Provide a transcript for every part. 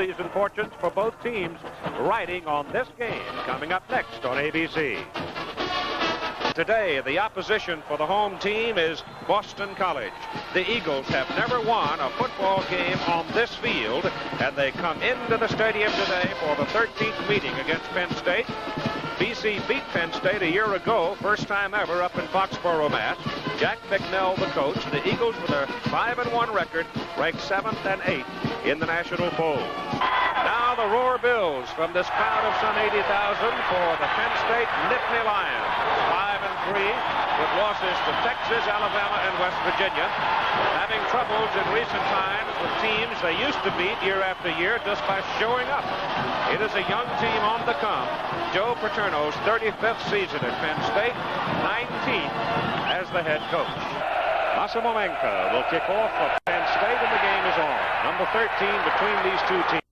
postseason fortunes for both teams riding on this game coming up next on ABC. Today, the opposition for the home team is Boston College. The Eagles have never won a football game on this field, and they come into the stadium today for the 13th meeting against Penn State. BC beat Penn State a year ago, first time ever up in Foxborough, Mass. Jack Bicknell, the coach. The Eagles, with a 5-1 record, ranked 7th and 8th in the national poll. Now the roar builds from this crowd of some 80,000 for the Penn State Nittany Lions. 5-3 with losses to Texas, Alabama, and West Virginia. Having troubles in recent times with teams they used to beat year after year just by showing up. It is a young team on the come. Joe Paterno's 35th season at Penn State, 19th as the head coach. Massimo Manca will kick off for Penn State, and the game is on. Number 13 between these two teams.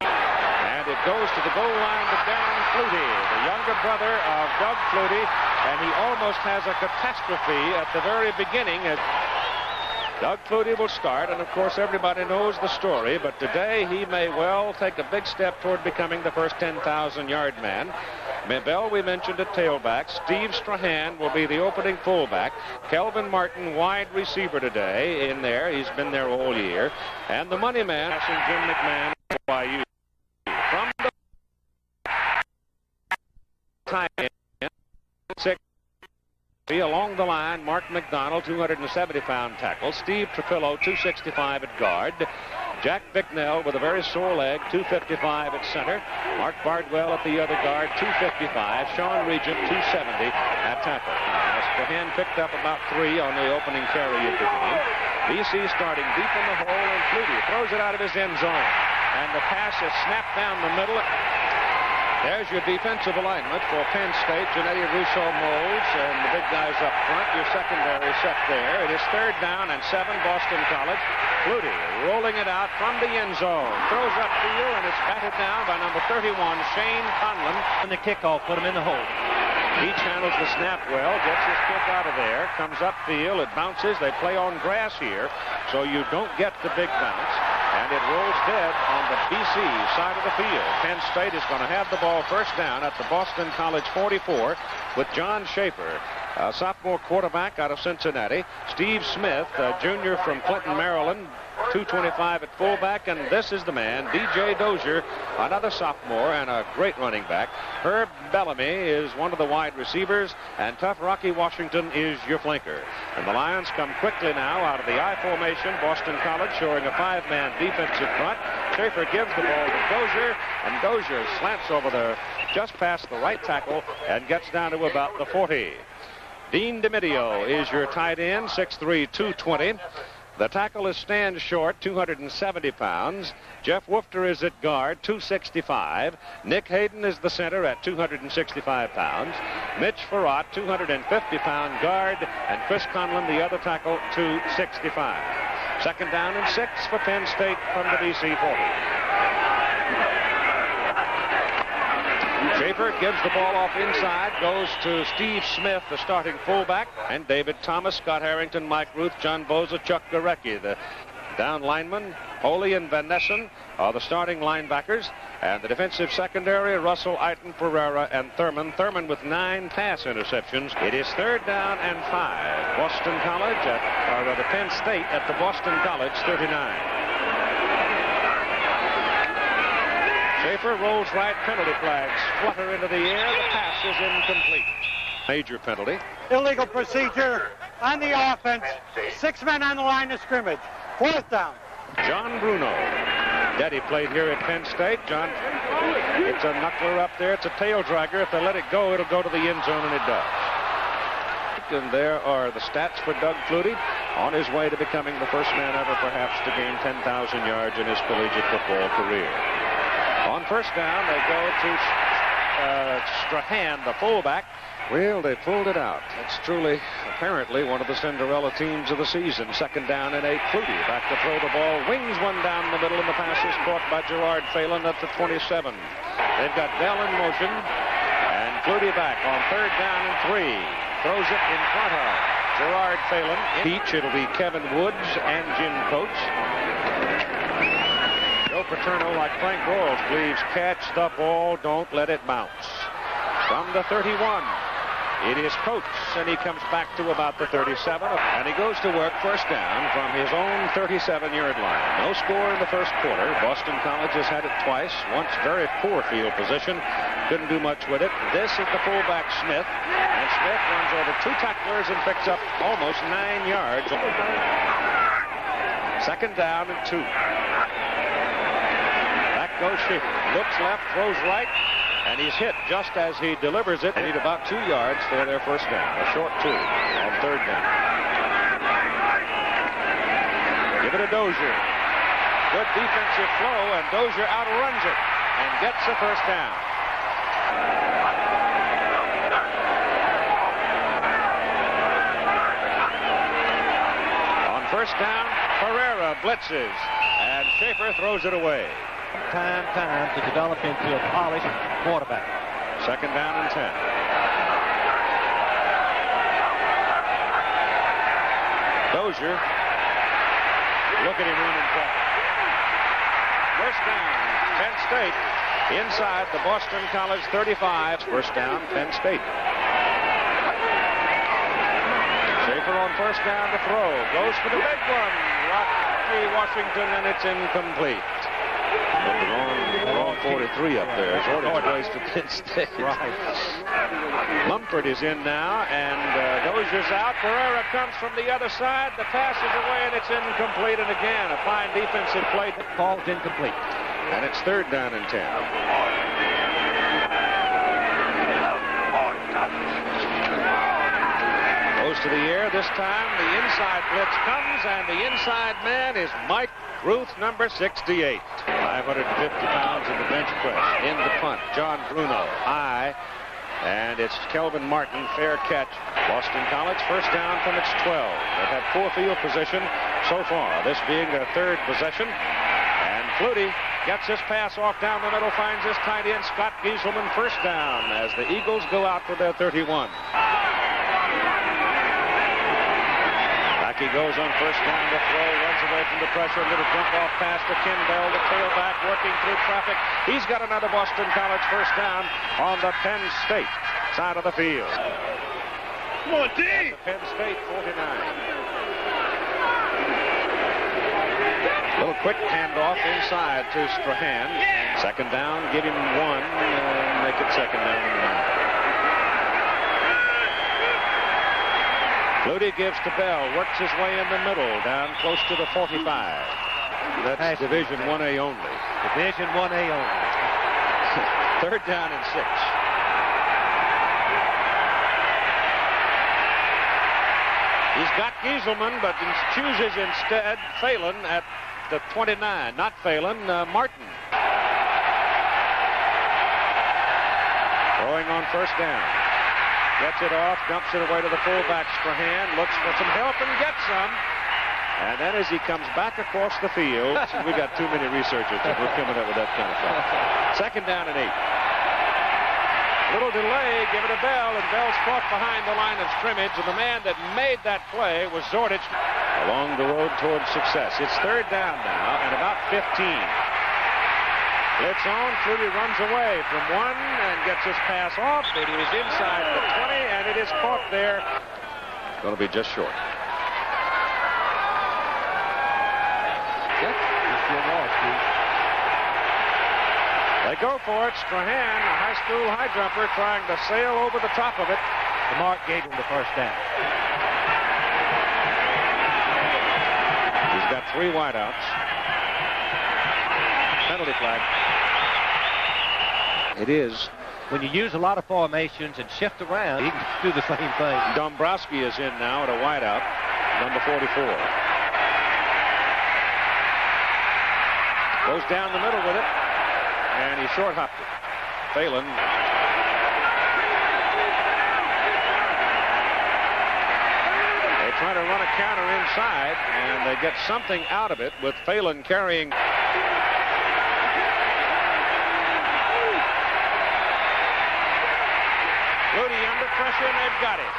And it goes to the goal line to Dan Flutie, the younger brother of Doug Flutie, and he almost has a catastrophe at the very beginning. Doug Flutie will start, and of course everybody knows the story, but today he may well take a big step toward becoming the first 10,000-yard man. Bell, we mentioned, at tailback. Steve Strahan will be the opening fullback. Kelvin Martin, wide receiver today in there. He's been there all year. And the money man, Jim McMahon, YU. From the tight end, 6. Along the line, Mark McDonald, 270-pound tackle. Steve Trapillo, 265 at guard. Jack Bicknell with a very sore leg, 255 at center. Mark Bardwell at the other guard, 255. Sean Regent, 270 at tackle. Strahan picked up about 3 on the opening carry of the game. BC starting deep in the hole, and Flutie throws it out of his end zone. And the pass is snapped down the middle. There's your defensive alignment for Penn State. Nittany, Rousseau, Moles, and the big guys up front. Your secondary set there. It is 3rd down and 7, Boston College. Flutie rolling it out from the end zone. Throws upfield, and it's batted down by number 31, Shane Conlon. And the kickoff put him in the hole. He channels the snap well, gets his kick out of there, comes upfield, it bounces. They play on grass here, so you don't get the big bounce. And it rolls dead on the BC side of the field. Penn State is going to have the ball first down at the Boston College 44 with John Schaefer, a sophomore quarterback out of Cincinnati. Steve Smith, a junior from Clinton, Maryland, 225 at fullback. And this is the man, DJ Dozier, another sophomore and a great running back. Herb Bellamy is one of the wide receivers, and Tough Rocky Washington is your flanker. And the Lions come quickly now out of the I formation. Boston College showing a 5-man defensive front. Schaefer gives the ball to Dozier, and Dozier slants over just past the right tackle and gets down to about the 40. Dean DiMidio is your tight end, 6'3", 220. The tackle is Stan Short, 270 pounds. Jeff Woofter is at guard, 265. Nick Hayden is the center at 265 pounds. Mitch Farrat, 250-pound guard. And Chris Conlon, the other tackle, 265. 2nd down and 6 for Penn State from the BC 40. Schaefer gives the ball off inside, goes to Steve Smith, the starting fullback, and David Thomas, Scott Harrington, Mike Ruth, John Boza, Chuck Gorecki. The down linemen, Holy and Van Nessen, are the starting linebackers, and the defensive secondary, Russell, Eiton, Pereira, and Thurman. Thurman with 9 pass interceptions. It is 3rd down and 5. Boston College, or rather Penn State at the Boston College 39. Schaefer rolls right, penalty flags flutter into the air. The pass is incomplete. Major penalty. Illegal procedure on the offense. 6 men on the line of scrimmage. 4th down. John Bruno. Daddy played here at Penn State. John, it's a knuckler up there. It's a tail dragger. If they let it go, it'll go to the end zone, and it does. And there are the stats for Doug Flutie on his way to becoming the first man ever, perhaps, to gain 10,000 yards in his collegiate football career. On first down, they go to Strahan, the fullback. Well, they pulled it out. It's truly, apparently, one of the Cinderella teams of the season. 2nd down and 8. Flutie back to throw the ball. Wings one down the middle, and the pass is caught by Gerard Phelan at the 27. They've got Dell in motion, and Flutie back on 3rd down and 3. Throws it in front of Gerard Phelan. Each, it'll be Kevin Woods and Jim Coates. Joe Paterno, like Frank Broyles believes, catch the ball, don't let it bounce. From the 31, it is Coates, and he comes back to about the 37, and he goes to work first down from his own 37-yard line. No score in the first quarter. Boston College has had it twice, once very poor field position, couldn't do much with it. This is the fullback Smith, and Smith runs over 2 tacklers and picks up almost 9 yards. Second down and 2. Back goes Schaefer. Looks left, throws right, and he's hit just as he delivers it. They need about 2 yards for their first down. A short 2 on third down. Give it to Dozier. Good defensive flow, and Dozier outruns it and gets the first down. On first down, Pereira blitzes, and Schaefer throws it away. Time to develop into a polished quarterback. Second down and 10. Dozier. Look at him running back. First down, Penn State. Inside the Boston College 35. First down, Penn State. Schaefer on first down to throw. Goes for the big one. Rocky Washington, and it's incomplete. The wrong 43 up there. It's ordered place to Penn State. Right. Mumford is in now, and Dozier's out. Pereira comes from the other side. The pass is away, and it's incomplete. And again, a fine defensive play. Ball's incomplete. And it's third down and 10. Goes to the air this time. The inside blitz comes, and the inside man is Mike Ruth, number 68. 550 pounds in the bench press. In the punt, John Bruno, high. And it's Kelvin Martin, fair catch. Boston College, first down from its 12. They've had poor field position so far, this being their third possession. And Flutie gets his pass off down the middle, finds his tight end, Scott Gieselman, first down as the Eagles go out for their 31. He goes on first down to throw, runs away from the pressure, a little dump off pass to Ken Bell, the tailback working through traffic. He's got another Boston College first down on the Penn State side of the field. Come on, D! Penn State 49. Little quick handoff inside to Strahan. Second down, give him 1, and make it second down and 9. Flutie gives to Bell, works his way in the middle, down close to the 45. That's Division 1A only. Division 1A only. Third down and 6. He's got Gieselman, but chooses instead Phelan at the 29. Not Phelan, Martin. Throwing on first down. Gets it off, dumps it away to the fullback Strahan, looks for some help and gets some. And then as he comes back across the field, we got too many researchers that we're coming up with that kind of stuff. Second down and 8. Little delay, give it to Bell, and Bell's caught behind the line of scrimmage, and the man that made that play was Zordich along the road towards success. It's third down now and about 15. Blitz on, Flutie runs away from 1 and gets his pass off. It is inside the 20, and it is caught there. Going to be just short. They go for it. Strahan, a high school high jumper, trying to sail over the top of it. The mark gave him the first down. He's got 3 wideouts. Penalty flag. It is. When you use a lot of formations and shift around, you can do the same thing. Dombrowski is in now at a wideout, number 44. Goes down the middle with it, and he short hopped it. Phelan. They try to run a counter inside, and they get something out of it with Phelan carrying. Flutie under pressure, and they've got it.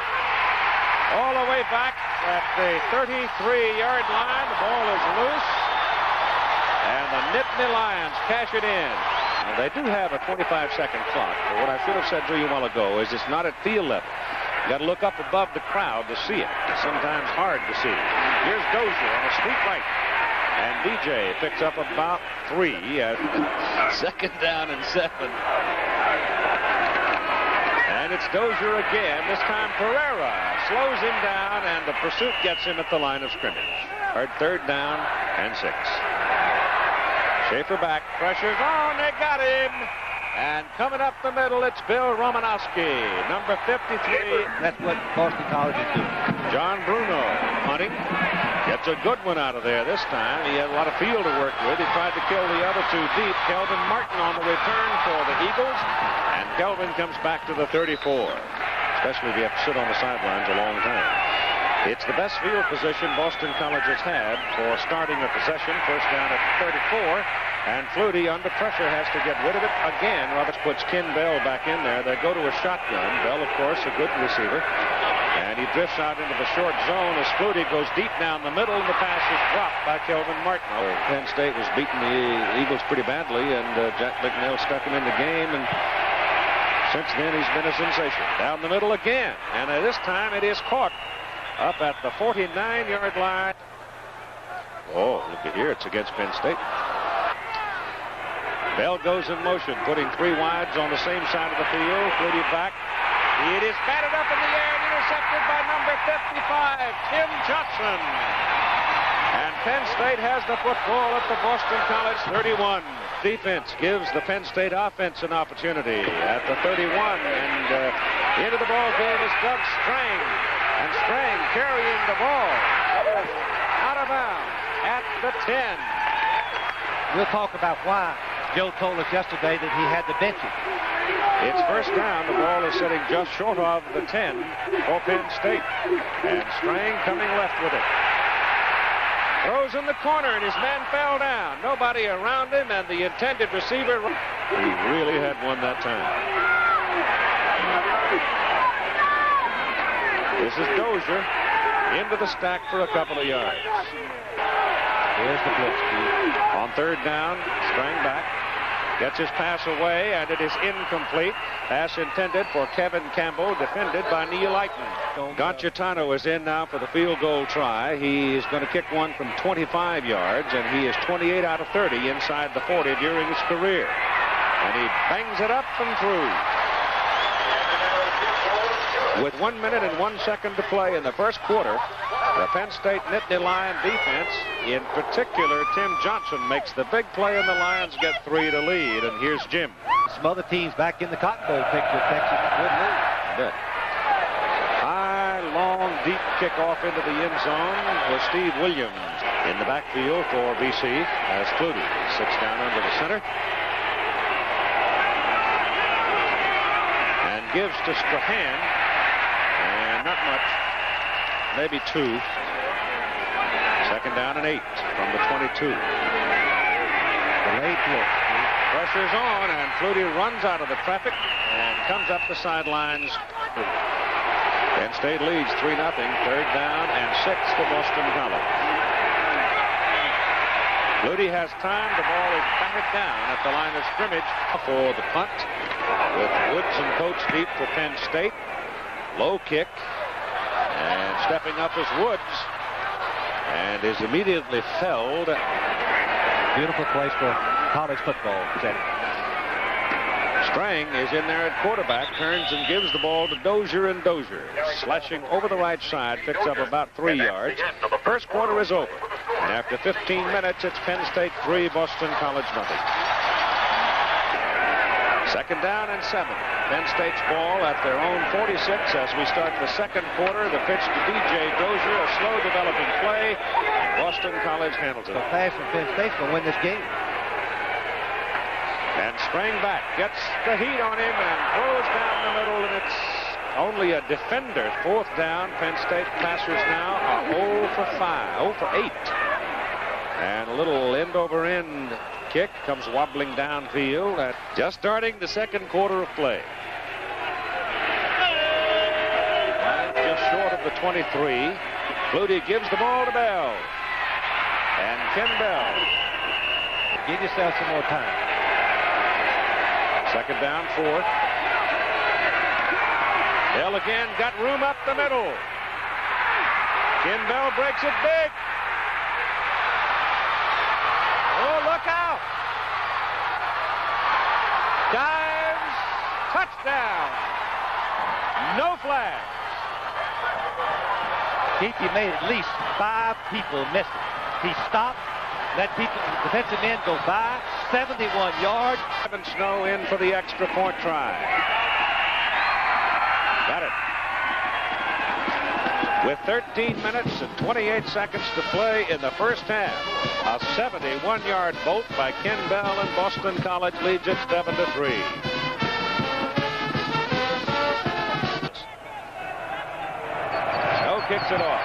All the way back at the 33-yard line. The ball is loose. And the Nittany Lions cash it in. And they do have a 25-second clock. But what I should have said to you a while ago is it's not at field level. You got to look up above the crowd to see it. It's sometimes hard to see. Here's Dozier on a sweep right. And DJ picks up about 3 at 2nd down and 7. And it's Dozier again. This time Pereira slows him down, and the pursuit gets him at the line of scrimmage. 3rd down and 6. Schaefer back, pressures on, they got him. And coming up the middle, it's Bill Romanowski, number 53. That's what Boston College is doing. John Bruno hunting. Gets a good one out of there this time. He had a lot of field to work with. He tried to kill the other 2 deep. Kelvin Martin on the return for the Eagles. And Kelvin comes back to the 34. Especially if you have to sit on the sidelines a long time. It's the best field position Boston College has had for starting a possession. 1st down at 34. And Flutie, under pressure, has to get rid of it again. Roberts puts Ken Bell back in there. They go to a shotgun. Bell, of course, a good receiver. And he drifts out into the short zone as Flutie goes deep down the middle, and the pass is dropped by Kelvin Martin. Penn State was beating the Eagles pretty badly, and Jack McNeil stuck him in the game, and since then he's been a sensation. Down the middle again, and this time it is caught up at the 49-yard line. Oh, look at here, it's against Penn State. Bell goes in motion, putting 3 wides on the same side of the field. Flutie back. It is batted up in the air and intercepted by number 55, Tim Johnson. And Penn State has the football at the Boston College 31. Defense gives the Penn State offense an opportunity at the 31. And into the ball game is Doug Strang. And Strang carrying the ball out of bounds at the 10. We'll talk about why Joe told us yesterday that he had to bench it. It's 1st down. The ball is sitting just short of the 10 for Penn State. And Strang coming left with it. Throws in the corner, and his man fell down. Nobody around him, and the intended receiver. He really had one that time. This is Dozier into the stack for a couple of yards. Here's the blitz. On 3rd down, Strang back. Gets his pass away, and it is incomplete. Pass intended for Kevin Campbell, defended by Neil Eichen. Goncitano is in now for the field goal try. He is going to kick one from 25 yards, and he is 28 out of 30 inside the 40 during his career. And he bangs it up and through. With 1 minute and 1 second to play in the 1st quarter, the Penn State Nittany Lion defense, in particular Tim Johnson, makes the big play, and the Lions get 3 to lead. And here's Jim. Some other teams back in the Cotton Bowl picture. Texas, good lead. High, long, deep kickoff into the end zone with Steve Williams in the backfield for BC as Flutie sits down under the center. And gives to Strahan. And not much. Maybe 2. 2nd down and 8 from the 22. Delayed blitz. Pressure's on, and Flutie runs out of the traffic and comes up the sidelines. Penn State leads 3-0. 3rd down and 6 to Boston College. Flutie has time. The ball is batted down at the line of scrimmage for the punt, with Woods and Coates deep for Penn State. Low kick. And stepping up is Woods, and is immediately felled. Beautiful place for college football setting. Strang is in there at quarterback, turns and gives the ball to Dozier, and Dozier, slashing over the right side, picks up about 3 yards. 1st quarter is over, and after 15 minutes, it's Penn State 3, Boston College nothing. 2nd down and 7. Penn State's ball at their own 46 as we start the 2nd quarter. The pitch to DJ Dozier, a slow developing play. Boston College handles it. So fast from Penn State's going to win this game. And Strang back, gets the heat on him and throws down the middle, and it's only a defender. 4th down. Penn State passers now are 0 for 5, 0 for 8. And a little end-over-end kick comes wobbling downfield at just starting the 2nd quarter of play. Just short of the 23. Flutie gives the ball to Bell. And Ken Bell Give yourself some more time. Second down, 4. Bell again got room up the middle. Ken Bell breaks it big. Oh, look out. Dives. Touchdown. No flags. Keith, you made at least 5 people miss it. He stopped, let people, defensive men go by, 71 yards. Evan Snow in for the extra point try. Got it. With 13 minutes and 28 seconds to play in the first half, a 71-yard bolt by Ken Bell, and Boston College leads it 7-3. Snow kicks it off.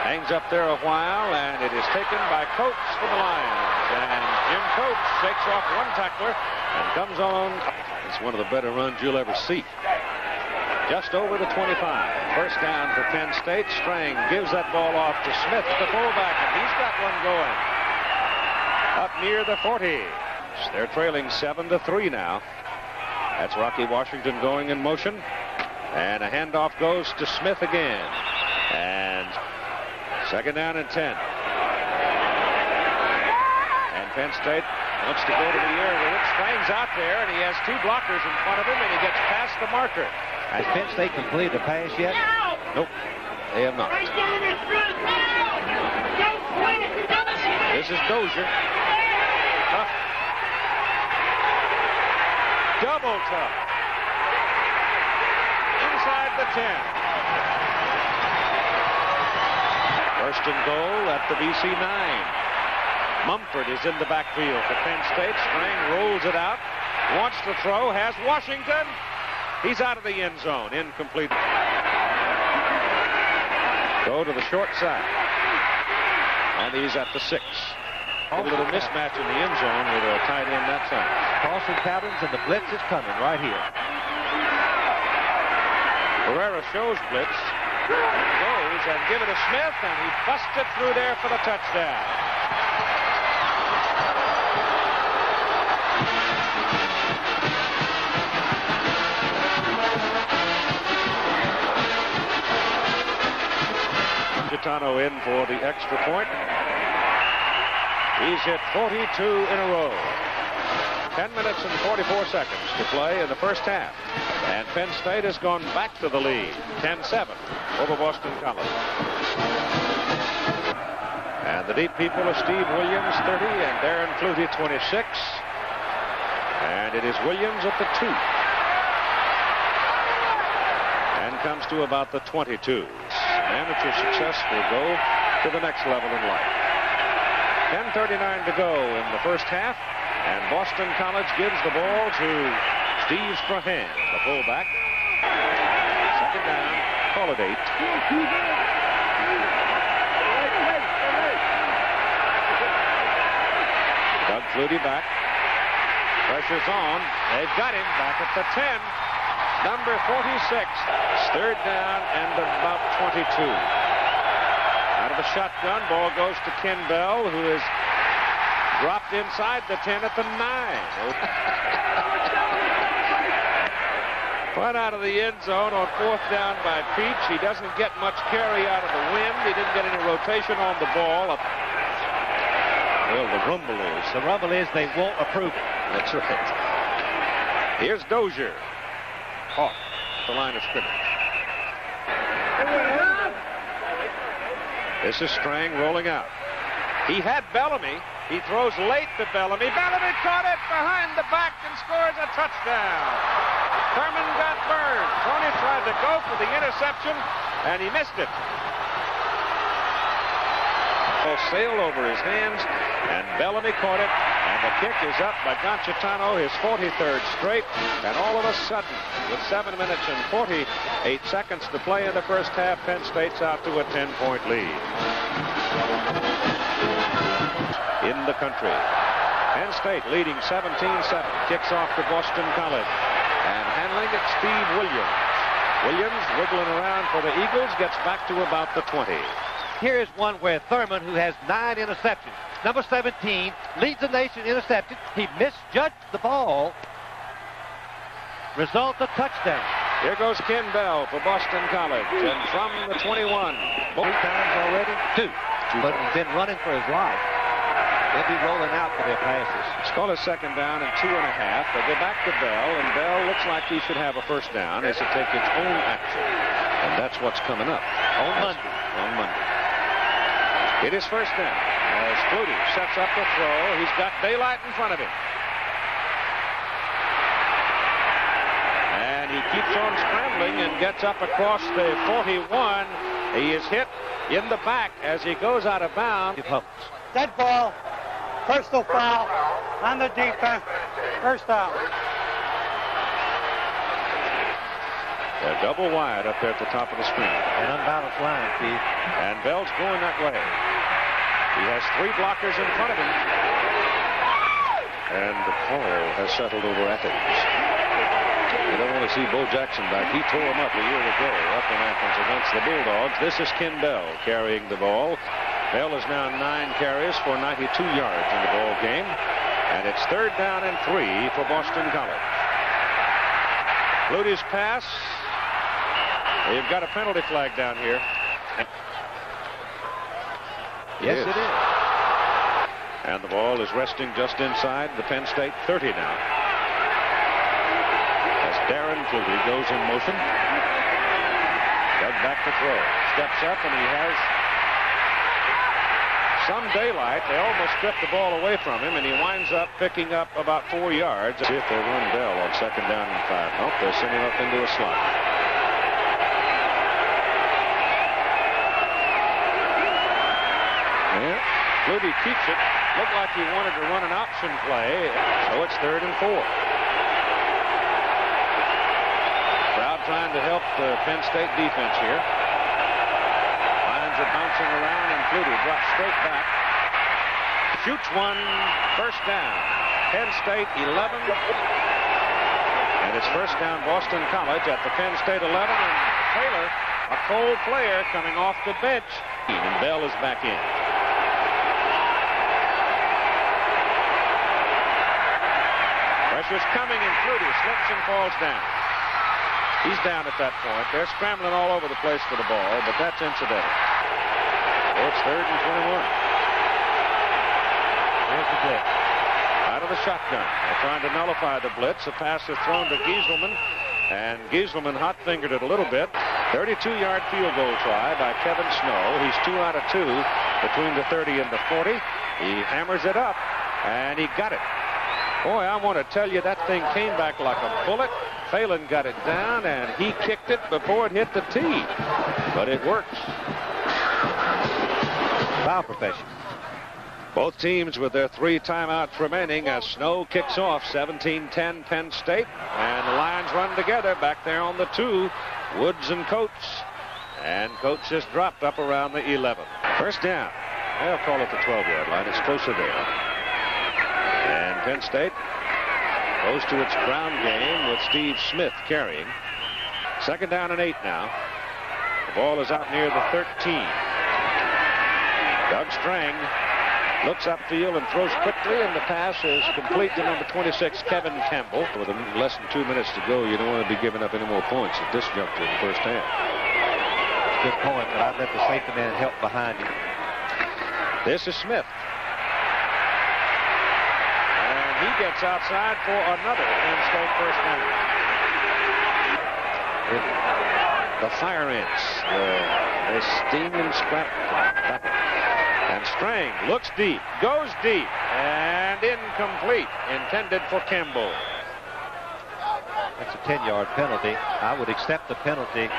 Hangs up there a while, and it is taken by Coates for the Lions. And Jim Coates shakes off one tackler and comes on. It's one of the better runs you'll ever see. Just over the 25. First down for Penn State. Strang gives that ball off to Smith, the fullback, and he's got one going. Up near the 40. They're trailing 7-3 now. That's Rocky Washington going in motion. And a handoff goes to Smith again. And second down and 10. And Penn State wants to go to the air with it. Strang's out there, and he has 2 blockers in front of him, and he gets past the marker. Has Penn State completed a pass yet? Nope, they have not. This is Dozier. Tough. Double tough. Inside the 10. First and goal at the BC 9. Mumford is in the backfield for Penn State. Strang rolls it out. Wants to throw. Has Washington. He's out of the end zone. Incomplete. Go to the short side. And he's at the 6. A little mismatch in the end zone with a tight end that side. Crossing patterns, and the blitz is coming right here. Herrera shows blitz. Goes and give it to Smith, and he busts it through there for the touchdown. Gitano in for the extra point. He's hit 42 in a row. 10 minutes and 44 seconds to play in the first half. And Penn State has gone back to the lead, 10-7 over Boston College. And the deep people are Steve Williams, 30, and Darren Flutie, 26. And it is Williams at the 2. And comes to about the 22. Amateur success will go to the next level in life. 10:39 to go in the first half, and Boston College gives the ball to Steve Strahan, the fullback. Second down, call it 8. Doug Flutie back. Pressure's on. They've got him back at the 10. Number 46. Third down and about 22. Out of the shotgun, ball goes to Ken Bell, who is dropped inside the 10 at the 9. Run out of the end zone on 4th down by Peach. He doesn't get much carry out of the wind. He didn't get any rotation on the ball. Well, the rumble is they won't approve it. That's right. Here's Dozier. Off the line of scrimmage. This is Strang rolling out. He had Bellamy. He throws late to Bellamy. Bellamy caught it behind the back and scores a touchdown. Thurman got burned. Tony tried to go for the interception, and he missed it. Ball sailed over his hands, and Bellamy caught it. And the kick is up by Conchitano, his 43rd straight. And all of a sudden, with 7 minutes and 48 seconds to play in the first half, Penn State's out to a 10-point lead. In the country, Penn State leading 17-7. Kicks off to Boston College. And handling it, Steve Williams. Williams wiggling around for the Eagles, gets back to about the 20. Here is one where Thurman, who has 9 interceptions, number 17, leads the nation intercepted. He misjudged the ball. Result, a touchdown. Here goes Ken Bell for Boston College. And from the 21. 3 times already? 2. But he's been running for his life. They'll be rolling out for their passes. It's called a second down and 2.5. They go back to Bell, and Bell looks like he should have a first down as he takes its own action. And that's what's coming up On Monday. On Monday. It is first down as Flutie sets up the throw. He's got daylight in front of him. And he keeps on scrambling and gets up across the 41. He is hit in the back as he goes out of bounds. Dead ball. Personal foul on the defense. First down. They're double wide up there at the top of the screen. An unbalanced line, Steve. And Bell's going that way. He has 3 blockers in front of him. And the call has settled over Athens. You don't want to see Bo Jackson back. He tore him up a year ago up in Athens against the Bulldogs. This is Ken Bell carrying the ball. Bell is now 9 carries for 92 yards in the ball game. And it's third down and 3 for Boston College. Flutie's pass. They've got a penalty flag down here. Yes, it is. And the ball is resting just inside the Penn State 30 now. As Darren Flutie goes in motion. Doug back to throw. Steps up and he has some daylight. They almost stripped the ball away from him, and he winds up picking up about 4 yards. See if they run Bell on second down and 5. Nope, they'll send him up into a slot. Yeah, Flutie keeps it. Looked like he wanted to run an option play, so it's third and 4. Crowd trying to help the Penn State defense here. Lions are bouncing around, and Flutie drops straight back. Shoots one, first down. Penn State 11. And it's first down Boston College at the Penn State 11. And Taylor, a cold player, coming off the bench. And Bell is back in. Pressure's coming, and Flutie slips and falls down. He's down at that point. They're scrambling all over the place for the ball, but that's incidental. So it's third and 21. There's the blitz. Out of the shotgun. They're trying to nullify the blitz. The pass is thrown to Gieselman, and Gieselman hot-fingered it a little bit. 32-yard field goal try by Kevin Snow. He's 2 out of 2 between the 30 and the 40. He hammers it up, and he got it. Boy, I want to tell you, that thing came back like a bullet. Phelan got it down, and he kicked it before it hit the tee. But it works. Foul profession. Both teams with their 3 timeouts remaining as Snow kicks off. 17-10 Penn State. And the Lions run together back there on the 2. Woods and Coates. And Coates just dropped up around the 11. First down. They'll call it the 12-yard line. It's closer there. And Penn State goes to its ground game with Steve Smith carrying. Second down and 8 now. The ball is out near the 13. Doug Strang looks upfield and throws quickly, and the pass is complete to number 26, Kevin Campbell. With less than 2 minutes to go, you don't want to be giving up any more points at this juncture in the first half. Good point, but I'd let the safety man help behind him. This is Smith. And he gets outside for another Penn State first down. The fire ants, the steaming scrap. And Strang looks deep, goes deep, and incomplete. Intended for Campbell. That's a 10-yard penalty. I would accept the penalty.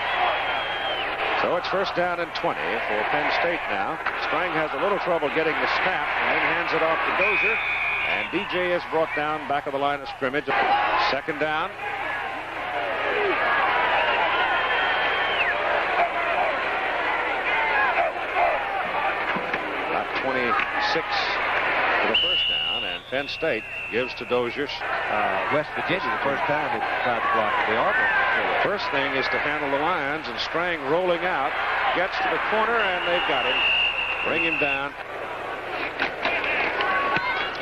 So it's first down and 20 for Penn State now. Strang has a little trouble getting the snap and then hands it off to Dozier. And DJ is brought down back of the line of scrimmage. Second down. About 26 for the first down, and Penn State gives to Dozier. West Virginia, the first time they tried to block the Auburn. The first thing is to handle the Lions, and Strang rolling out, gets to the corner, and they've got him. Bring him down.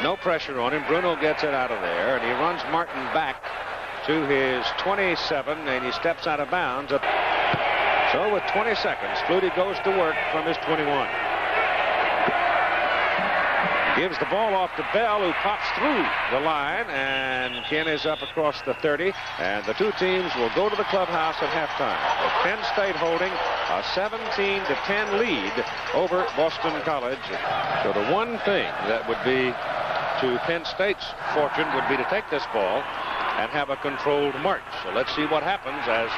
No pressure on him. Bruno gets it out of there, and he runs Martin back to his 27, and he steps out of bounds. So with 20 seconds, Flutie goes to work from his 21. Gives the ball off to Bell, who pops through the line, and Ken is up across the 30, and the two teams will go to the clubhouse at halftime. With Penn State holding a 17-10 lead over Boston College. So the one thing that would be to Penn State's fortune would be to take this ball and have a controlled march. So let's see what happens as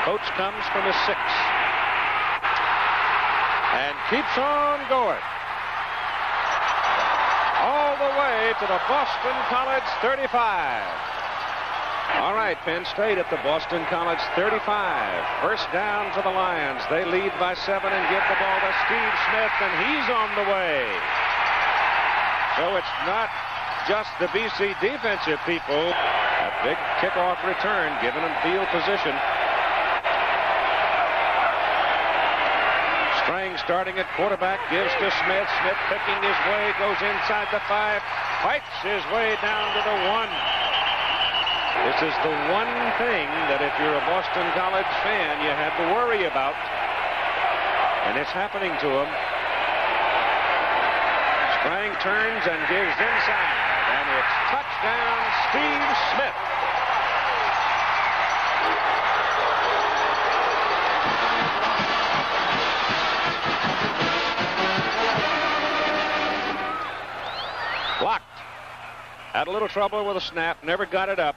Coach comes from his 6 and keeps on going all the way to the Boston College 35. All right, Penn State at the Boston College 35. First down for the Lions. They lead by 7 and give the ball to Steve Smith, and he's on the way. So it's not just the BC defensive people. A big kickoff return, giving them field position. Strang starting at quarterback, gives to Smith. Smith picking his way, goes inside the 5, fights his way down to the 1. This is the one thing that if you're a Boston College fan, you had to worry about. And it's happening to him. Strang turns and gives inside. And it's touchdown, Steve Smith. Blocked. Had a little trouble with a snap, never got it up.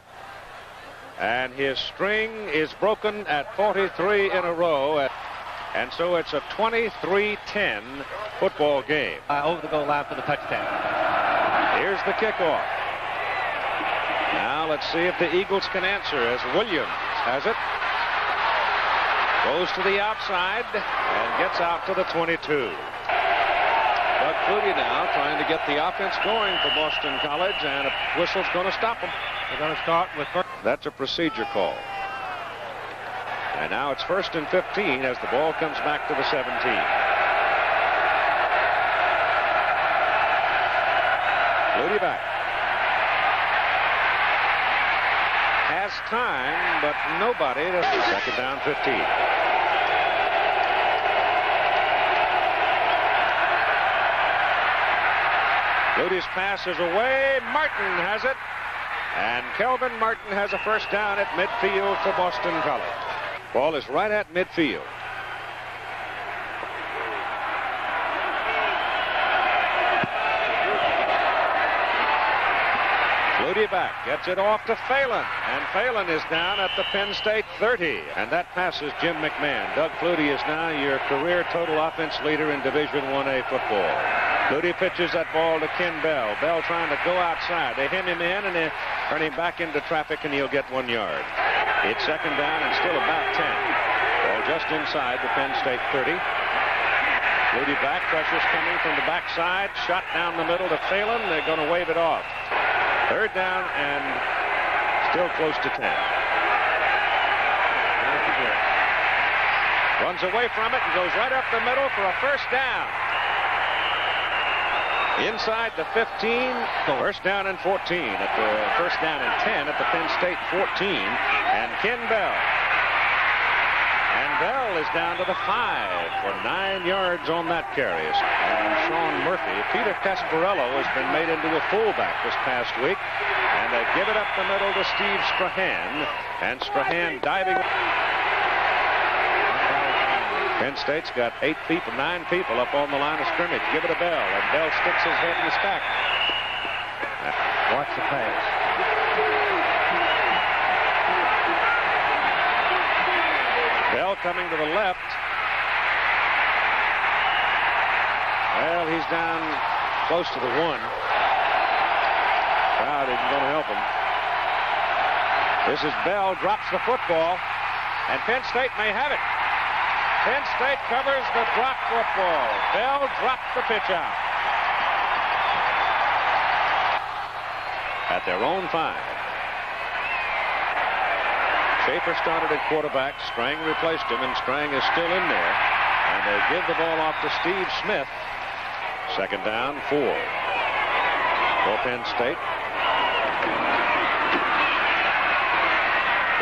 And his string is broken at 43 in a row. And so it's a 23-10 football game. Over the goal line for the touchdown. Here's the kickoff. Now let's see if the Eagles can answer as Williams has it. Goes to the outside and gets out to the 22. Doug Flutie now trying to get the offense going for Boston College, and a whistle's going to stop them. They're going to start with... That's a procedure call. And now it's 1st and 15 as the ball comes back to the 17. Flutie back. Has time, but nobody. Second down, 15. Flutie's pass is away. Martin has it. And Kelvin Martin has a first down at midfield for Boston College. Ball is right at midfield. Flutie back, gets it off to Phelan, and Phelan is down at the Penn State 30, and that passes Jim McMahon. Doug Flutie is now your career total offense leader in Division 1A football. Flutie pitches that ball to Ken Bell. Bell trying to go outside. They hem him in, and they turn him back into traffic, and he'll get 1 yard. It's second down and still about 10. Ball just inside the Penn State 30. Flutie back, pressure's coming from the backside. Shot down the middle to Phelan. They're going to wave it off. Third down and still close to 10. Runs away from it and goes right up the middle for a first down. Inside the 15, first down and 14 at the first down and 10 at the Penn State 14, and Ken Bell. And Bell is down to the 5 for 9 yards on that carry. And Sean Murphy, Peter Casparello has been made into a fullback this past week, and they give it up the middle to Steve Strahan, and Strahan diving. Penn State's got 9 people up on the line of scrimmage. Give it to Bell, and Bell sticks his head in the stack. Watch the pass. Bell coming to the left. Well, he's down close to the 1. Crowd isn't going to help him. This is Bell, drops the football, and Penn State may have it. Penn State covers the drop football. Bell dropped the pitch out. At their own 5. Schaefer started at quarterback. Strang replaced him, and Strang is still in there. And they give the ball off to Steve Smith. Second down, 4. for Penn State.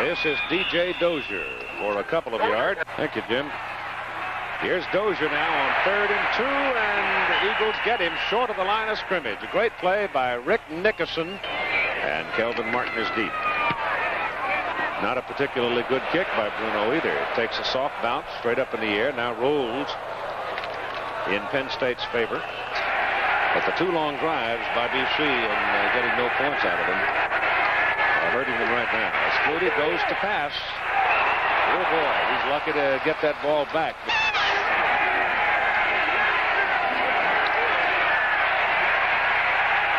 This is DJ Dozier for a couple of yards. Thank you, Jim. Here's Dozier now on 3rd and 2, and the Eagles get him short of the line of scrimmage. A great play by Rick Nickerson, and Kelvin Martin is deep. Not a particularly good kick by Bruno either. It takes a soft bounce straight up in the air, now rolls in Penn State's favor. But the 2 long drives by BC and getting no points out of them are hurting them right now. As Flutie goes to pass. Oh boy, he's lucky to get that ball back.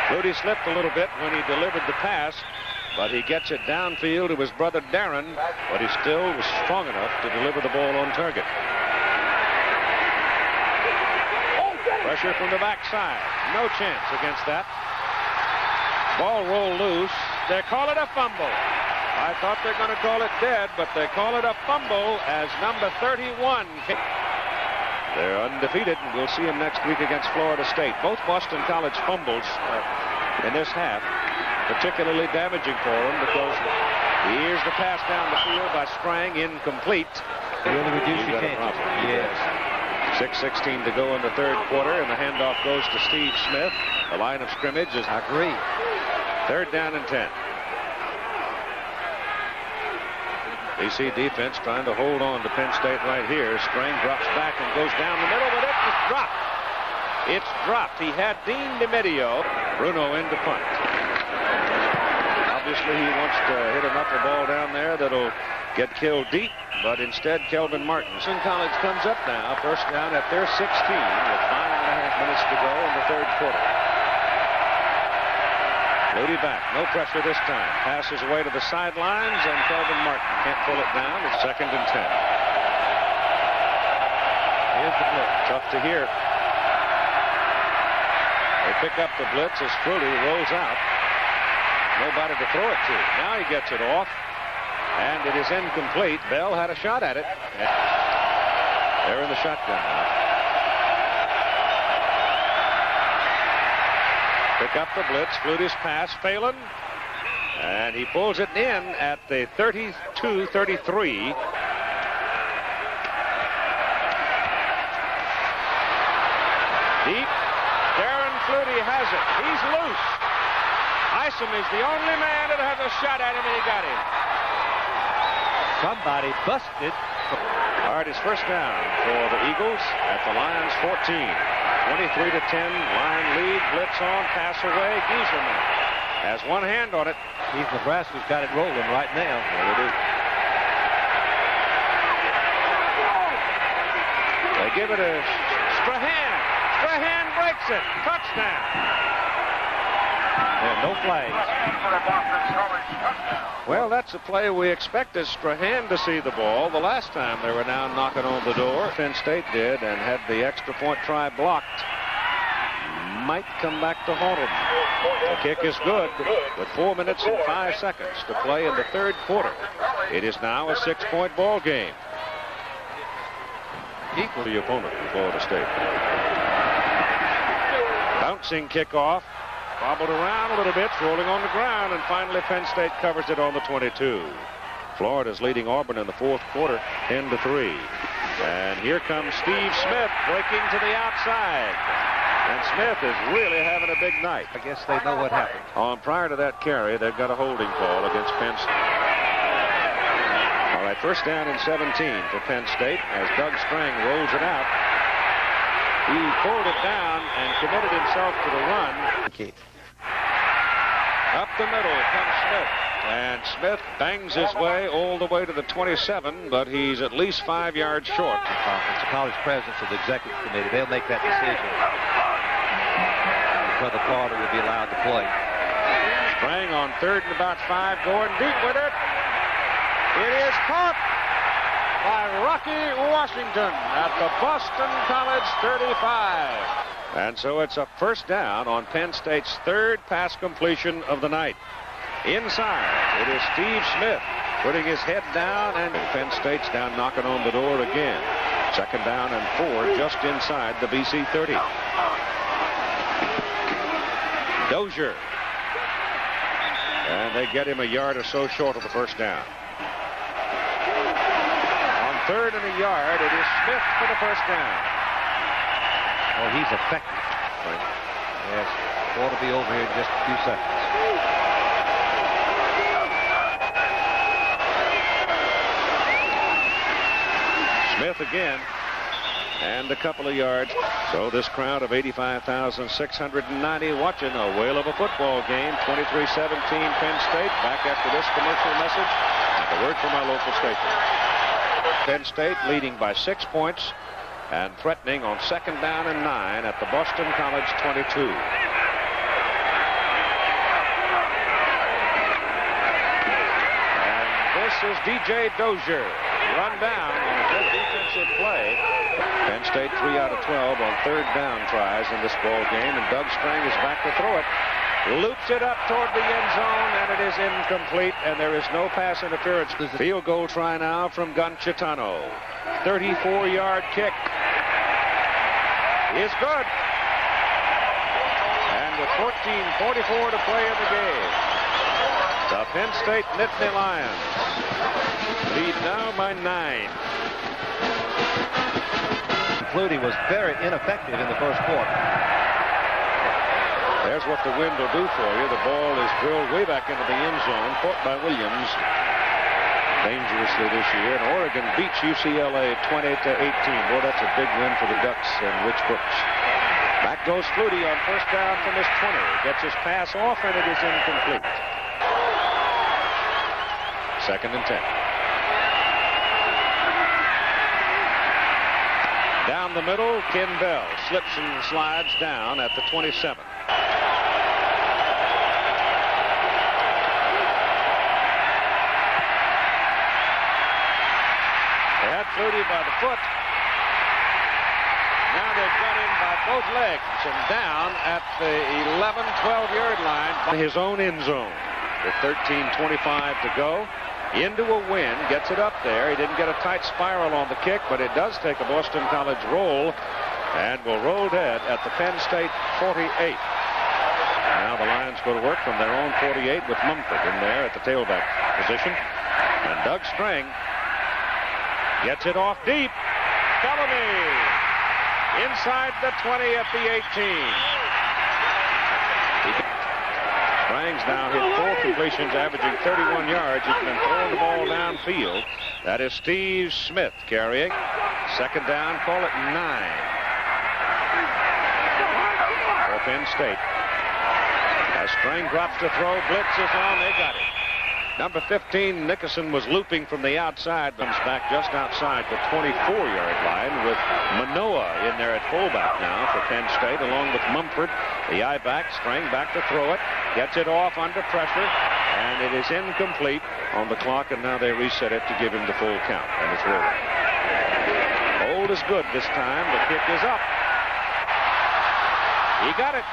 Flutie slipped a little bit when he delivered the pass, but he gets it downfield to his brother Darren, but he still was strong enough to deliver the ball on target. Pressure from the backside. No chance against that. Ball rolled loose. They call it a fumble. I thought they're going to call it dead, but they call it a fumble as number 31. They're undefeated, and we'll see them next week against Florida State. Both Boston College fumbles in this half, particularly damaging for them because here's the pass down the field by Strang, incomplete. Really reduce your chances. Yes. 6:16 to go in the 3rd quarter, and the handoff goes to Steve Smith. The line of scrimmage is, I agree, 3rd down and 10. BC defense trying to hold on to Penn State right here. Strang drops back and goes down the middle, but it's dropped. It's dropped. He had Dean DiMedio. Bruno in to punt. Obviously, he wants to hit a knuckle ball down there that'll get killed deep, but instead, Kelvin Martin. College comes up now. 1st down at their 16 with 5.5 minutes to go in the 3rd quarter. Flutie back. No pressure this time. Passes away to the sidelines, and Kelvin Martin can't pull it down. It's 2nd and 10. Here's the blitz. Tough to hear. They pick up the blitz as Flutie rolls out. Nobody to throw it to. Now he gets it off, and it is incomplete. Bell had a shot at it. They're in the shotgun now. Pick up the blitz. Flutie's pass. Phelan. And he pulls it in at the 32-33. Deep. Darren Flutie has it. He's loose. Isom is the only man that has a shot at him, and he got him. Somebody busted. All right, it's 1st down for the Eagles at the Lions 14. 23-10, line lead, blitz on, pass away. Gieselman has one hand on it. He's Nebraska's got it rolling right now. Well, it is. They give it a Strahan. Strahan breaks it. Touchdown. And no flags. Well, that's a play we expected Strahan to see the ball. The last time they were now knocking on the door, Penn State did, and had the extra point try blocked. Might come back to haunt them. The kick is good with 4 minutes and 5 seconds to play in the 3rd quarter. It is now a 6-point ball game. Equal to the opponent in Florida State. Bouncing kickoff. Bobbled around a little bit, rolling on the ground, and finally Penn State covers it on the 22. Florida's leading Auburn in the 4th quarter, 10-3. And here comes Steve Smith breaking to the outside. And Smith is really having a big night. I guess they know what happened. Prior to that carry, they've got a holding call against Penn State. All right, 1st down and 17 for Penn State as Doug Strang rolls it out. He pulled it down and committed himself to the run. Up the middle comes Smith. And Smith bangs his way all the way to the 27, but he's at least 5 yards short. It's the college presidents of the executive committee. They'll make that decision whether Carter will be allowed to play. Strang on 3rd and about 5, going deep with it. It is caught by Rocky Washington at the Boston College 35. And so it's a 1st down on Penn State's 3rd pass completion of the night. Inside, it is Steve Smith putting his head down, and Penn State's down knocking on the door again. 2nd down and 4 just inside the BC 30. Dozier. And they get him a yard or so short of the first down. On 3rd and a yard, it is Smith for the first down. Oh, he's effective. Right. Yes, ought to be over here in just a few seconds. Smith again, and a couple of yards. So this crowd of 85,690 watching a whale of a football game. 23-17 Penn State. Back after this commercial message and a word from our local station. Penn State leading by 6 points and threatening on 2nd down and 9 at the Boston College 22. And this is DJ Dozier. Run down on a good defensive play. Penn State 3 out of 12 on 3rd down tries in this ball game, and Doug Strang is back to throw it. Loops it up toward the end zone, and it is incomplete, and there is no pass interference. Field goal try now from Gonchitano. 34-yard kick is good. And with 14:44 to play in the game, the Penn State Nittany Lions lead now by 9. Flutie was very ineffective in the first quarter. There's what the wind will do for you. The ball is drilled way back into the end zone, caught by Williams dangerously this year. And Oregon beats UCLA 20-18. Boy, that's a big win for the Ducks and Rich Brooks. Back goes Flutie on first down from his 20. Gets his pass off, and it is incomplete. 2nd and 10. Down the middle, Ken Bell slips and slides down at the 27. They had Flutie by the foot. Now they've got him by both legs and down at the 11, 12-yard line by his own end zone. With 13:25 to go. Into a wind, gets it up there. He didn't get a tight spiral on the kick, but it does take a Boston College roll and will roll dead at the Penn State 48. Now the Lions go to work from their own 48 with Mumford in there at the tailback position. And Doug Strang gets it off deep. Bellamy inside the 20 at the 18. Strang's now hit 4 completions, averaging 31 yards. He's been throwing the ball downfield. That is Steve Smith carrying. 2nd down, call it 9. For Penn State. As Strang drops to throw, blitz is on, they got it. Number 15, Nickerson, was looping from the outside, comes back just outside the 24-yard line with Manoa in there at fullback now for Penn State, along with Mumford, the I-back. Strang back to throw it, gets it off under pressure, and it is incomplete on the clock, and now they reset it to give him the full count, and it's rolling. Hold is good this time. The kick is up. He got it.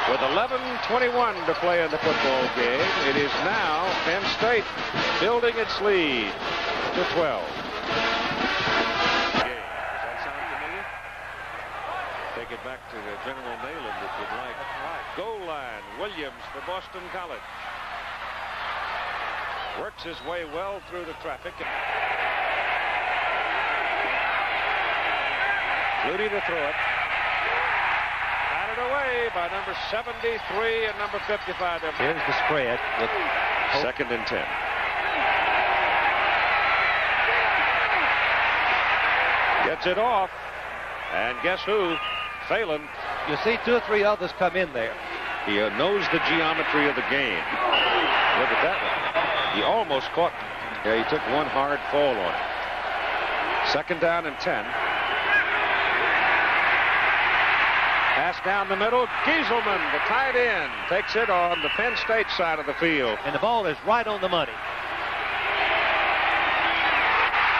With 11:21 to play in the football game, it is now Penn State building its lead to 12. Does that sound familiar? Take it back to General Neyland if you'd like. Goal line, Williams for Boston College. Works his way well through the traffic. Flutie to throw it. Away by number 73 and number 55. Here's the spread. 2nd and 10. Gets it off. And guess who? Phelan. You see 2 or 3 others come in there. He knows the geometry of the game. Look at that one. He almost caught. Yeah, he took one hard fall on it. 2nd down and 10. Pass down the middle. Gieselman, the tight end, takes it on the Penn State side of the field. And the ball is right on the money.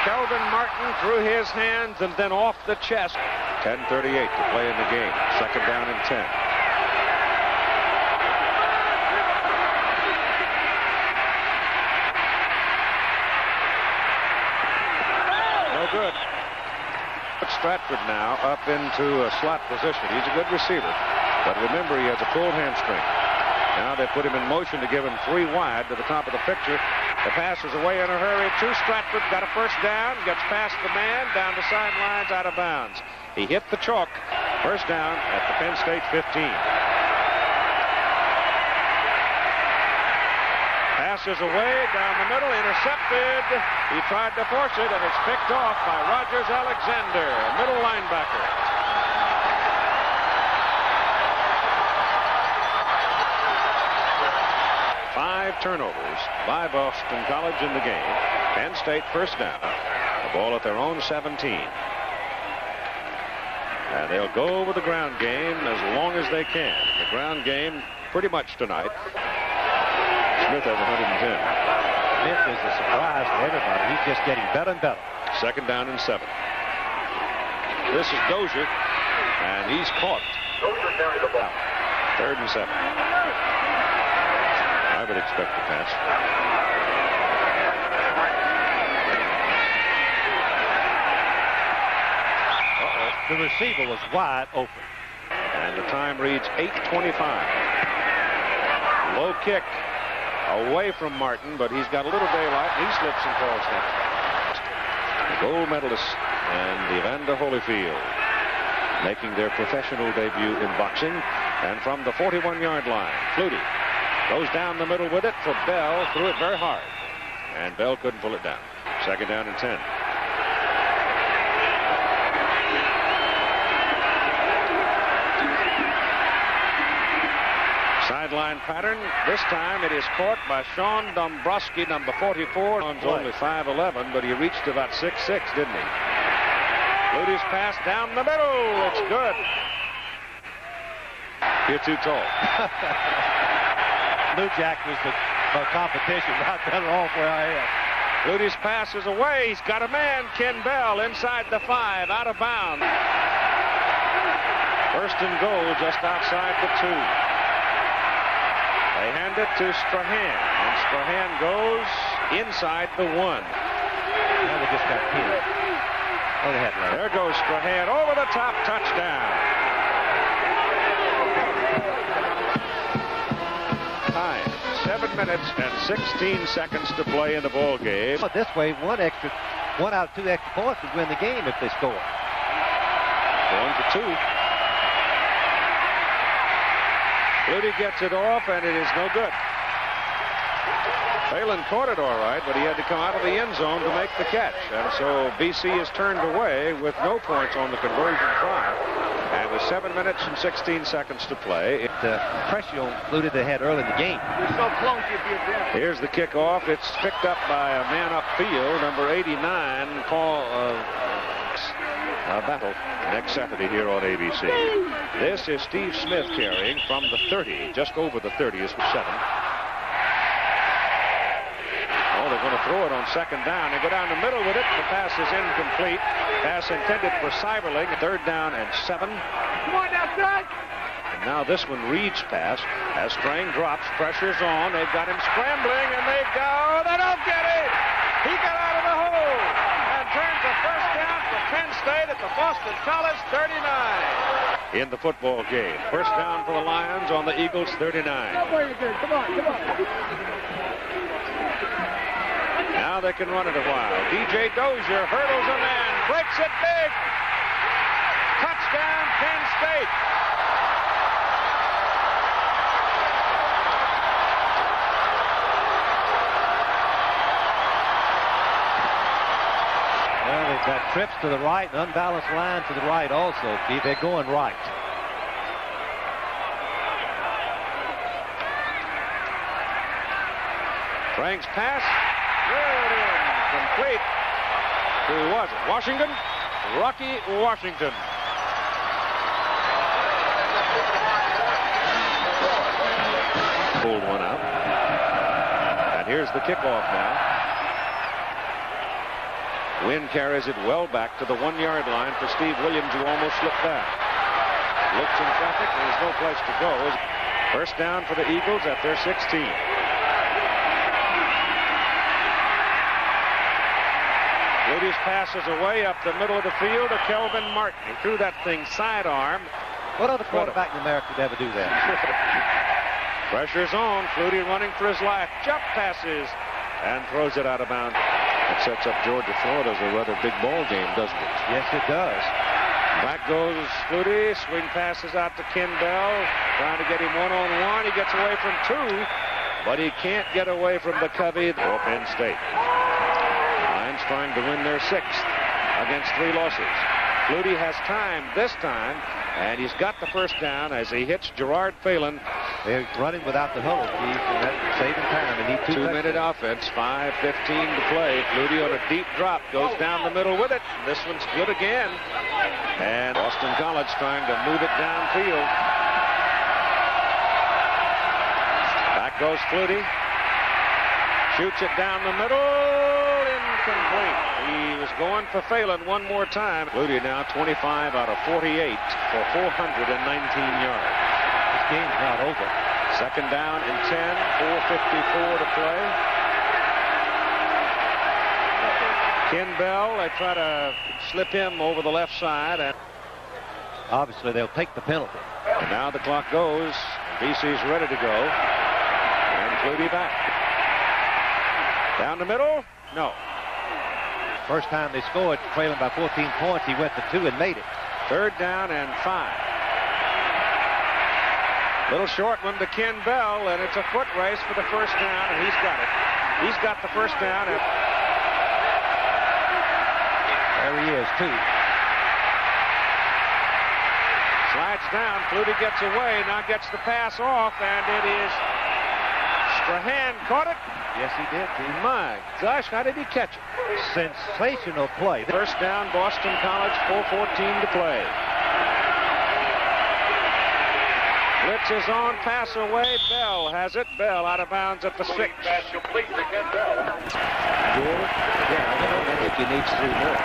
Kelvin Martin through his hands and then off the chest. 10:38 to play in the game. 2nd down and 10. No good. Stratford now up into a slot position. He's a good receiver. But remember, he has a pulled hamstring. Now they put him in motion to give him 3 wide to the top of the picture. The pass is away in a hurry to Stratford. Got a first down. Gets past the man. Down the sidelines. Out of bounds. He hit the chalk. First down at the Penn State 15. Pass is away down the middle. Intercepted. He tried to force it, and it's picked off by Rogers Alexander, a middle linebacker. Five turnovers by Boston College in the game. Penn State first down. The ball at their own 17. And they'll go with the ground game as long as they can. The ground game pretty much tonight. Smith has 110. Smith is a surprise to everybody. He's just getting better and better. Second down and 7. This is Dozier, and he's caught. Third and 7. I would expect to pass. The receiver was wide open. And the time reads 8:25. Low kick away from Martin, but he's got a little daylight. He slips and falls down. The gold medalist and the Evander Holyfield making their professional debut in boxing. And from the 41-yard line, Flutie goes down the middle with it for Bell. Threw it very hard. And Bell couldn't pull it down. Second down and 10. Sideline pattern. This time it is caught by Sean Dombrowski, number 44. He's only 5'11", but he reached about 6'6", didn't he? Flutie's pass down the middle. It's good. You're too tall. New Jack was the competition. Not better off where I am. Flutie's pass is away. He's got a man. Ken Bell inside the 5, out of bounds. First and goal just outside the 2. They hand it to Strahan, and Strahan goes inside the 1. Now they just got pinned. Oh, they had right. There goes Strahan over the top, touchdown. Time, 7 minutes and 16 seconds to play in the ball game. But this way, one out of 2 extra points would win the game if they score. Going for 2. Flutie gets it off, and it is no good. Phelan caught it all right, but he had to come out of the end zone to make the catch. And so BC is turned away with no points on the conversion try. And with 7 minutes and 16 seconds to play. The pressure on Flutie they had early in the game. You're so close, you'd be a dead. Here's the kickoff. It's picked up by a man upfield, number 89, Paul Battle, next Saturday here on ABC. This is Steve Smith carrying from the 30, just over the 30 is for 7. Oh, they're going to throw it on second down. They go down the middle with it. The pass is incomplete. Pass intended for Seiberling. Third down and 7. Come on now, son. And now this one, Reed's pass, as Strang drops, pressure's on. They've got him scrambling, and they go. They don't get it. He got out of the hole and turns a first down for Penn State at the Boston College 39. In the football game, first down for the Lions on the Eagles 39. Come on. Now they can run it a while. DJ Dozier hurdles a man, breaks it big. Touchdown, Penn State. Well, they've got trips to the right, and unbalanced line to the right also, Keith. They're going right. Frank's pass. Good incomplete. Who was it? Washington? Rocky Washington. Pulled one out. And here's the kickoff now. Wynn carries it well back to the 1-yard line for Steve Williams, who almost slipped back. Looks in traffic, and there's no place to go. First down for the Eagles at their 16. Flutie's pass is away up the middle of the field to Kelvin Martin. He threw that thing sidearm, What other quarterback in America would ever do that? Pressure's on. Flutie running for his life. Jump passes and throws it out of bounds. It sets up Georgia Florida as a rather big ball game, doesn't it? Yes, it does. Back goes Flutie. Swing passes out to Ken Bell. Trying to get him one-on-one. He gets away from two, but he can't get away from the Covey for Penn State. Lions trying to win their 6th against 3 losses. Flutie has time this time, and he's got the first down as he hits Gerard Phelan. They're running without the Huddle, Keith, and that's saving time. They need 2-minute offense, 5:15 to play. Flutie on a deep drop, goes down the middle with it. This one's good again. And Boston College trying to move it downfield. Back goes Flutie. Shoots it down the middle. Incomplete. He was going for Phelan one more time. Flutie now 25 out of 48 for 419 yards. This game's not over. Second down and 10, 4:54 to play. Ken Bell, they try to slip him over the left side. And obviously, they'll take the penalty. And now the clock goes. BC's ready to go. And Flutie back. Down the middle? No. First time they scored, trailing by 14 points, he went for 2 and made it. Third down and 5. Little short one to Ken Bell, and it's a foot race for the first down, and he's got it. He's got the first down. And there he is, 2. Slides down. Flutie gets away. Now gets the pass off, and it is Strahan caught it. Yes, he did, too. My gosh, how did he catch it? Sensational play. First down, Boston College, 4:14 to play. Blitz is on, pass away. Bell has it. Bell out of bounds at the 6. Yeah, I think he needs 3 more.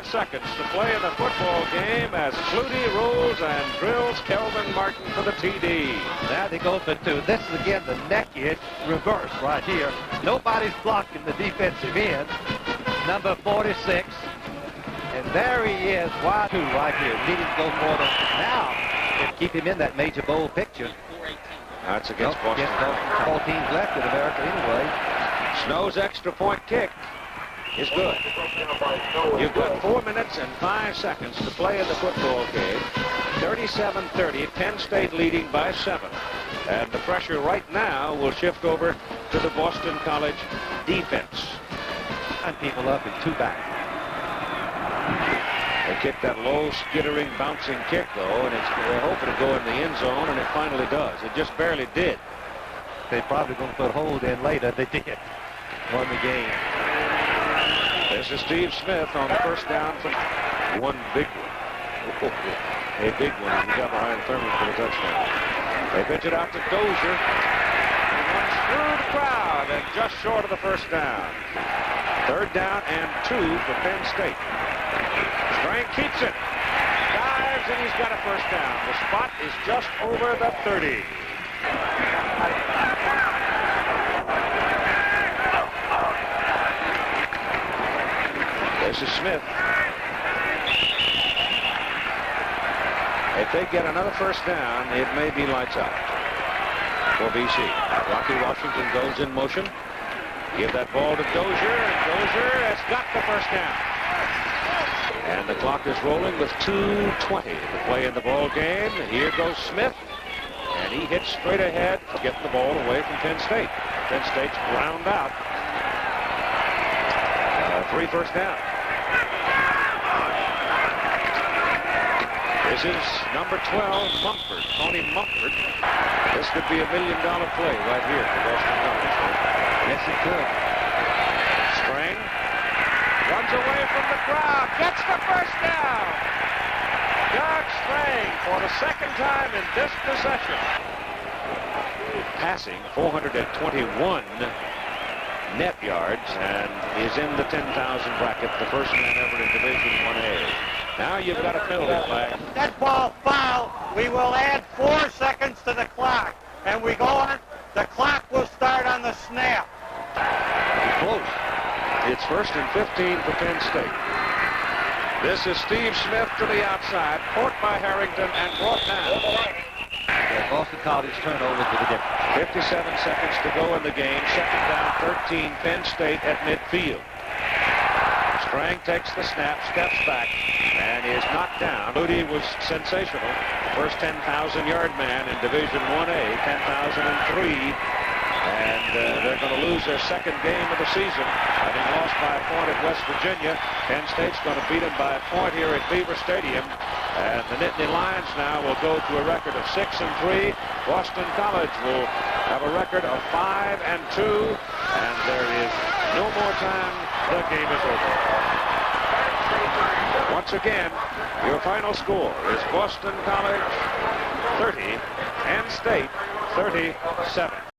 Seconds to play in the football game as Flutie rolls and drills Kelvin Martin for the TD. Now they go for 2. This is again the neck edge reverse right here. Nobody's blocking the defensive end. Number 46. And there he is, wide 2 right here. Needing to go for them now. And keep him in that major bowl picture. That's against Boston. Against 4 teams left in America anyway. Snow's extra point kick is good. You've got 4 minutes and 5 seconds to play in the football game. 37-30, Penn State leading by 7. And the pressure right now will shift over to the Boston College defense. And people up and 2 back. They kicked that low, skittering, bouncing kick, though, and they're hoping to go in the end zone, and it finally does. It just barely did. They're probably going to put hold in later. They did. Won the game. This is Steve Smith on the first down from one big one. A big one. He got behind Thurman for the touchdown. They pitch it out to Dozier. He runs through the crowd and just short of the first down. Third down and 2 for Penn State. Strang keeps it. Dives and he's got a first down. The spot is just over the 30. This is Smith. If they get another first down, it may be lights out for BC. Rocky Washington goes in motion. Give that ball to Dozier, and Dozier has got the first down. And the clock is rolling with 2:20 to play in the ball game. Here goes Smith, and he hits straight ahead, getting the ball away from Penn State. Penn State's ground out. 3 first down. This is number 12, Mumford, Tony Mumford. This could be $1 million play right here for Boston College. Yes, it could. Strang runs away from the crowd, gets the first down. Doug Strang for the second time in this possession. Passing 421 net yards and is in the 10,000 bracket, the first man ever in Division 1A. Now you've got a penalty flag. Dead ball foul. We will add 4 seconds to the clock. And we go on. The clock will start on the snap. Close. It's 1st and 15 for Penn State. This is Steve Smith to the outside, caught by Harrington and brought down. Boston College turnover to the difference. 57 seconds to go in the game. Second down, 13, Penn State at midfield. Strang takes the snap, steps back, and is knocked down. Moody was sensational. First 10,000-yard man in Division 1A, 10,003. And they're going to lose their second game of the season, having lost by a point at West Virginia. Penn State's going to beat them by a point here at Beaver Stadium. And the Nittany Lions now will go to a record of 6-3. Boston College will have a record of 5-2. And there is no more time. The game is over. Once again, your final score is Boston College 30, Penn State 37.